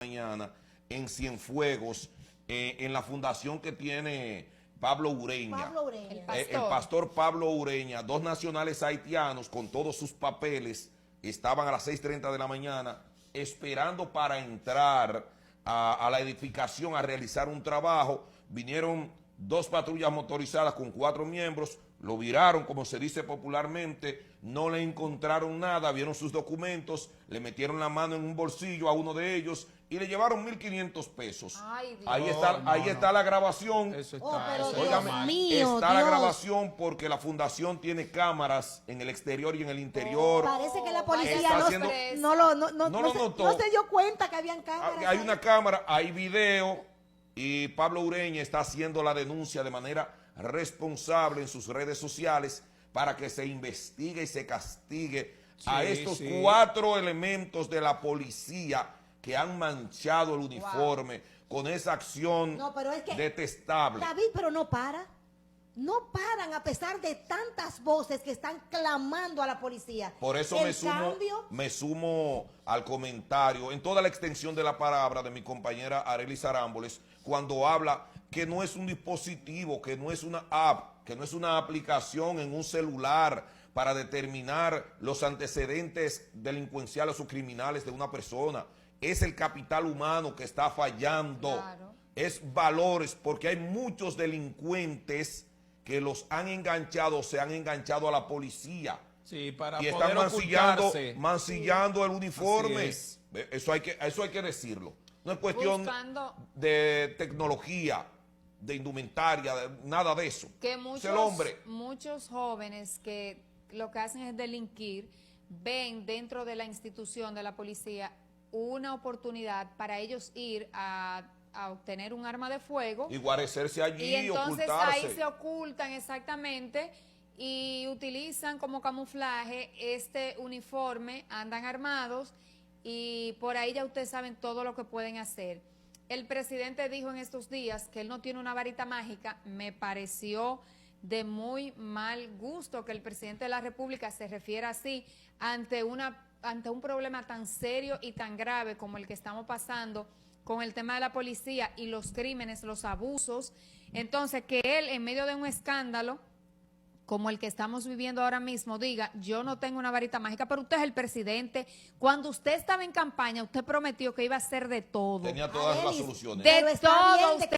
mañana en Cienfuegos, en la fundación que tiene Pablo Ureña. El pastor Pablo Ureña, dos nacionales haitianos con todos sus papeles, estaban a las 6:30 de la mañana esperando para entrar a la edificación a realizar un trabajo. Vinieron dos patrullas motorizadas con 4 miembros, lo viraron, como se dice popularmente, no le encontraron nada, vieron sus documentos, le metieron la mano en un bolsillo a uno de ellos y le llevaron 1.500 pesos. Ay, Dios. Ahí está la grabación. Eso está, está la grabación porque la fundación tiene cámaras en el exterior y en el interior. Parece que la policía no se dio cuenta que habían cámaras. Hay una cámara, hay video y Pablo Ureña está haciendo la denuncia de manera responsable en sus redes sociales para que se investigue y se castigue a estos 4 elementos de la policía que han manchado el uniforme con esa acción detestable. David, pero no paran a pesar de tantas voces que están clamando a la policía. Por eso me sumo al comentario en toda la extensión de la palabra de mi compañera Arelis Arámboles cuando habla que no es un dispositivo, que no es una app, que no es una aplicación en un celular para determinar los antecedentes delincuenciales o criminales de una persona. Es el capital humano que está fallando. Claro. Es valores, porque hay muchos delincuentes que los han enganchado, se han enganchado a la policía. Sí, para y poder están mancillando el uniforme. Eso hay que decirlo. No es cuestión de tecnología, de indumentaria, nada de eso. Que muchos jóvenes que lo que hacen es delinquir, ven dentro de la institución de la policía una oportunidad para ellos ir a obtener un arma de fuego. Y guarecerse allí, y entonces ahí se ocultan exactamente y utilizan como camuflaje este uniforme, andan armados y por ahí ya ustedes saben todo lo que pueden hacer. El presidente dijo en estos días que él no tiene una varita mágica. Me pareció de muy mal gusto que el presidente de la República se refiera así ante un problema tan serio y tan grave como el que estamos pasando con el tema de la policía y los crímenes, los abusos. Entonces, que él, en medio de un escándalo como el que estamos viviendo ahora mismo, diga, yo no tengo una varita mágica, pero usted es el presidente. Cuando usted estaba en campaña, usted prometió que iba a hacer de todo. Tenía todas las soluciones. De todo.